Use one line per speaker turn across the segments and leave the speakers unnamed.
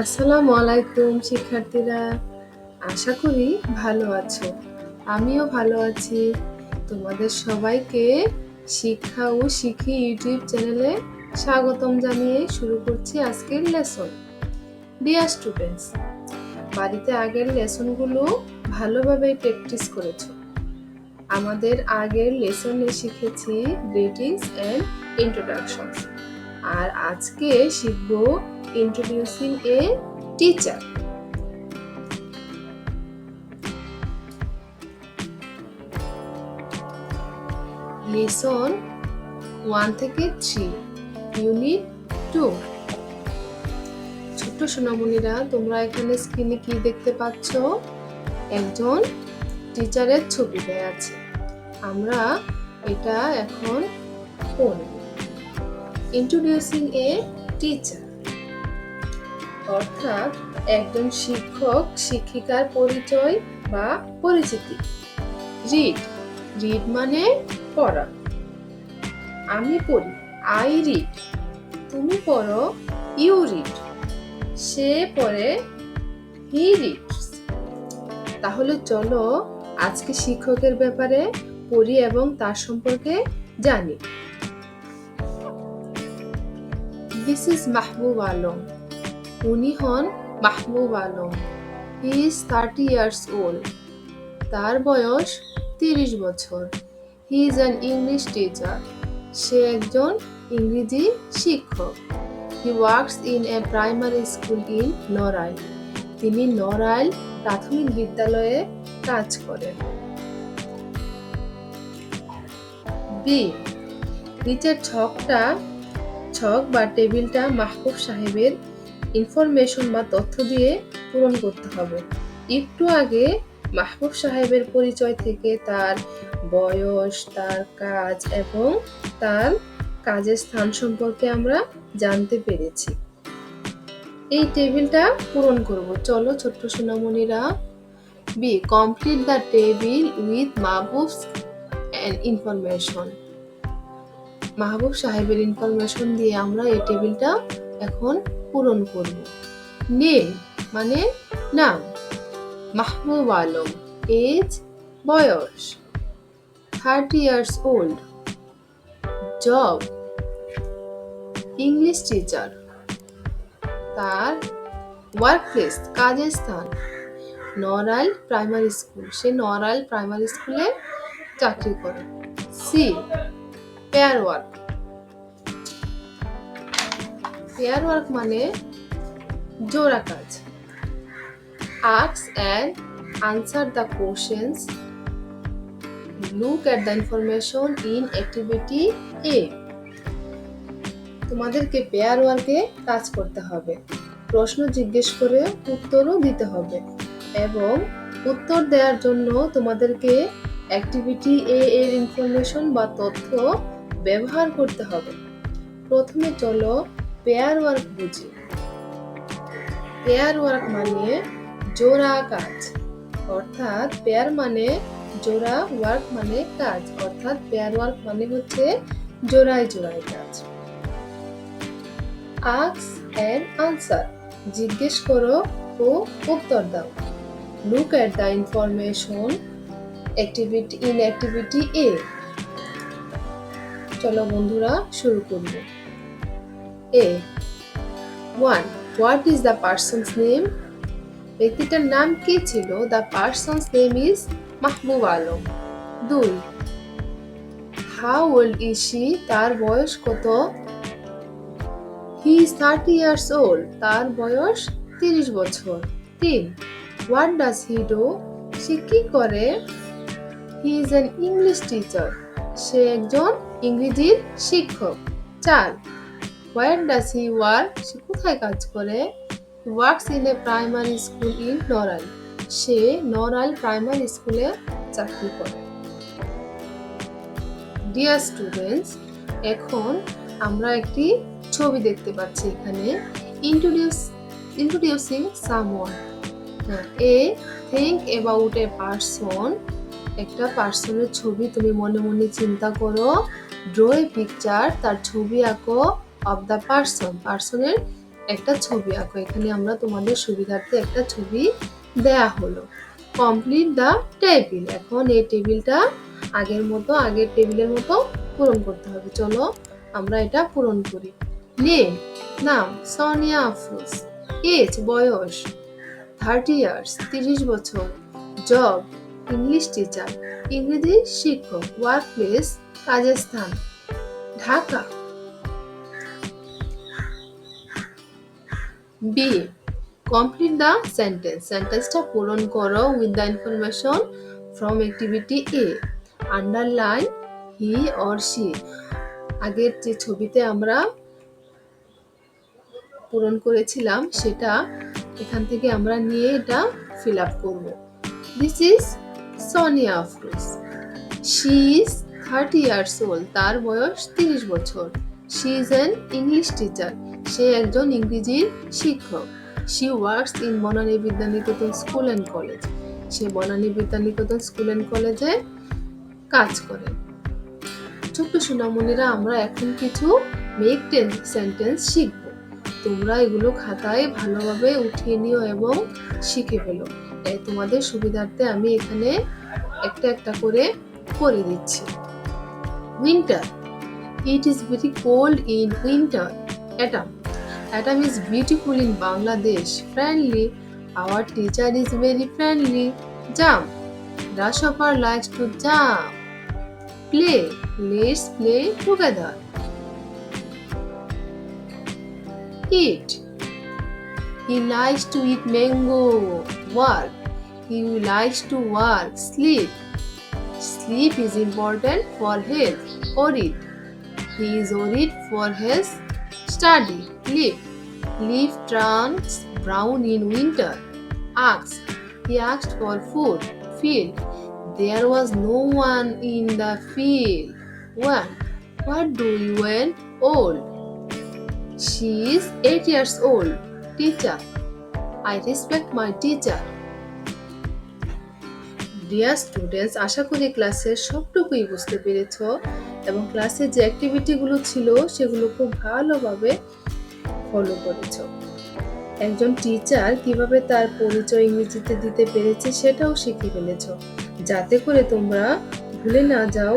আসসালামু আলাইকুম শিক্ষার্থীরা, আশা করি ভালো আছো। আমিও ভালো আছি। তোমাদের সবাইকে শিক্ষা ও শিখি ইউটিউব চ্যানেলে স্বাগতম জানিয়ে শুরু করছি আজকের লেসন। ডিয়ার স্টুডেন্টস, বাড়িতে আগের লেসনগুলো ভালোভাবে প্র্যাকটিস করেছো। আমাদের আগের লেসনে শিখেছি গ্রিটিংস এন্ড ইন্ট্রোডাকশনস, আর আজকে শিখব ইন্ট্রোডিউসিং এ টিচার। লেসন 1 থেকে 3, ইউনিট 2। ছোট্ট সোনামণিরা, তোমরা এখানে স্ক্রিনে কি দেখতে পাচ্ছ? একজন টিচারের ছবি দেয়া আছে। আমরা এটা এখন পড়ব। ইন্ট্রোডিউসিং এ টিচার অর্থাৎ একজন শিক্ষক শিক্ষিকার পরিচয় বা পরিচিতি। রিড, রিড মানে পড়া। আমি পড়ি, আই রিড। তুমি পড়ো, ইউ রিড। সে পড়ে, হি রিডস। তাহলে চলো আজকে শিক্ষকের ব্যাপারে পড়ি এবং তার সম্পর্কে জানি। This is Mahbub Alam. উনি হন Mahbub Alam. He is 30 years old. তার বয়স 30 বছর। He is an English teacher. সে একজন ইংরেজি শিক্ষক। He works in a primary school in Narail. তিনি নড়াইল প্রাথমিক বিদ্যালয়ে কাজ করেন। বি, নিচের ছক বা টেবিলটা মাহবুব সাহেবের ইনফরমেশন বা তথ্য দিয়ে পূরণ করতে হবে। একটু আগে মাহবুব সাহেবের পরিচয় থেকে তার বয়স, তার কাজ এবং তার কাজের স্থান সম্পর্কে আমরা জানতে পেরেছি। এই টেবিলটা পূরণ করব। চলো ছোট্ট সোনামণিরা। B, complete the table with Mahbub's information. Mahbub সাহেবের ইনফরমেশন দিয়ে আমরা এই টেবিলটা এখন পূরণ করব। নেম মানে নাম, মাহবুব আলম। এজ বয়স, 30 years old. Job, English teacher. তার ওয়ার্ক প্লেস কাজের স্থান, নড়াইল প্রাইমারি স্কুল। সে নড়াইল প্রাইমারি স্কুলে চাকরি করে। C, pair work. Pair work মানে জোড়া কাজ। Ask and answer the questions. Look at the information in activity A. তোমাদেরকে পেয়ার ওয়ার্কে কাজ করতে হবে। প্রশ্ন জিজ্ঞেস করে উত্তরও দিতে হবে এবং উত্তর দেওয়ার জন্য তোমাদেরকে অ্যাক্টিভিটি এ এর ইনফরমেশন বা তথ্য ব্যবহার করতে হবে। প্রথমে চলো পেয়ার ওয়ার্ক বুঝি। পেয়ার ওয়ার্ক মানে জোড়া কাজ, অর্থাৎ পেয়ার মানে জোড়া, ওয়ার্ক মানে কাজ, অর্থাৎ পেয়ার ওয়ার্ক মানে হচ্ছে জোড়ায় জোড়ায় কাজ। আস্ক এন্ড আনসার, জিজ্ঞেস করো ও উত্তর দাও। Look at the information activity A. চলো বন্ধুরা শুরু করব। A, 1. What is the person's name? ব্যক্তিটার নাম কি ছিল? The person's name is Mahbub Alam. 2. How old is she? তার বয়স কত? He is 30 years old. তার বয়স 30 বছর। 3. What does he do? সে কি করে? He is an English teacher. সে একজন ইংরেজির শিক্ষক। 4. Where does he work? সে কোথায় কাজ করে? হি works in a primary school in Narail. Say Narail primary স্কুলে চাকরি করে। ডিয়ার স্টুডেন্টস, এখন আমরা একটি ছবি দেখতে পাচ্ছি এখানে। Introducing someone. A, think about a person. একটা পার্সনের ছবি তুমি মনে মনে চিন্তা করো। ড্র এ পিকচার, তার ছবি আঁকো। অফ দ্য পারসন, পার্সনের একটা ছবি আঁকো। এখানে আমরা তোমাদের সুবিধার্থে একটা ছবি দেয়া হলো। Complete the table. এখন এই টেবিলটা আগের টেবিলের মতো পূরণ করতে হবে। চলো আমরা এটা পূরণ করি। নেম, নাম সোনিয়া আফরোজ। এজ, বয়স 30 ইয়ার্স, 30 বছর। জব, ইংলিশ টিচার, ইংরেজি শিক্ষক। ওয়ার্ক প্লেস, কাজের স্থান Dhaka. B, complete the sentence. সেন্টেন্সটা পূরণ করো with the information from activity A. Underline he or she. আগের যে ছবিতে আমরা পূরণ করেছিলাম সেটা এখান থেকে আমরা নিয়ে এটা ফিল আপ করব। This is Sonia Afroz. She is 30 years old. তার বয়স 30 বছর। She is an English teacher. সে একজন ইংরেজির শিক্ষক। She works in Banani Bidyaniketan school and college. সে বনানী বিদ্যানিকেতন স্কুল অ্যান্ড কলেজে কাজ করে। ছোট্ট সোনামণিরা, আমরা এখন কিছু মেক সেন্টেন্স শিখব। তোমরা এগুলো খাতায় ভালোভাবে উঠিয়ে নিও এবং শিখে ফেলো। তোমাদের সুবিধার্থে আমি এখানে একটা একটা করে দিচ্ছি। Winter, it is very cold in winter. Atom is beautiful in Bangladesh. Friendly, our teacher is very friendly. Jump, grasshopper likes to jump. Play, let's play together. Eat, he likes to eat mango. Work, he likes to work. Sleep is important for health. Worried, he is worried for his study. Leaf turns brown in winter. Ask, he asked for food. Field, there was no one in the field. What do you want? Old, she is 8 years old. Teacher, I respect my teacher. Dear students, আশা করি ক্লাসের সবটুকুই বুঝতে পেরেছো এবং ক্লাসে যে অ্যাক্টিভিটিগুলো ছিল সেগুলো খুব ভালোভাবে ফলো করেছো। একজন টিচার কিভাবে তার পরিচয় ইংরেজিতে দিতে পেরেছে সেটাও শিখে ফেলেছো। যাতে করে তোমরা ভুলে না যাও,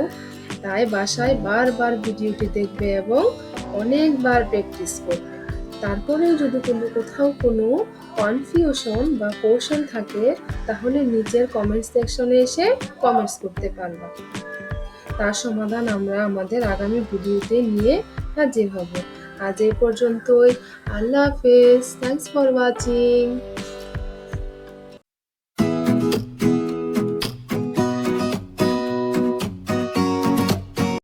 তাই বাসায় বারবার ভিডিওটি দেখবে এবং অনেকবার প্র্যাকটিস করবে। তারপরেও যদি কোথাও কোনো কনফিউশন বা কোশ্চেন থাকে তাহলে নিচের কমেন্ট সেকশনে এসে কমেন্টস করতে পারবা। তার সমাধান আমরা আমাদের আগামী ভিডিওতে নিয়ে হাজির হব। আজ এই পর্যন্তই। আল্লাহ হাফেজ। Thanks for watching.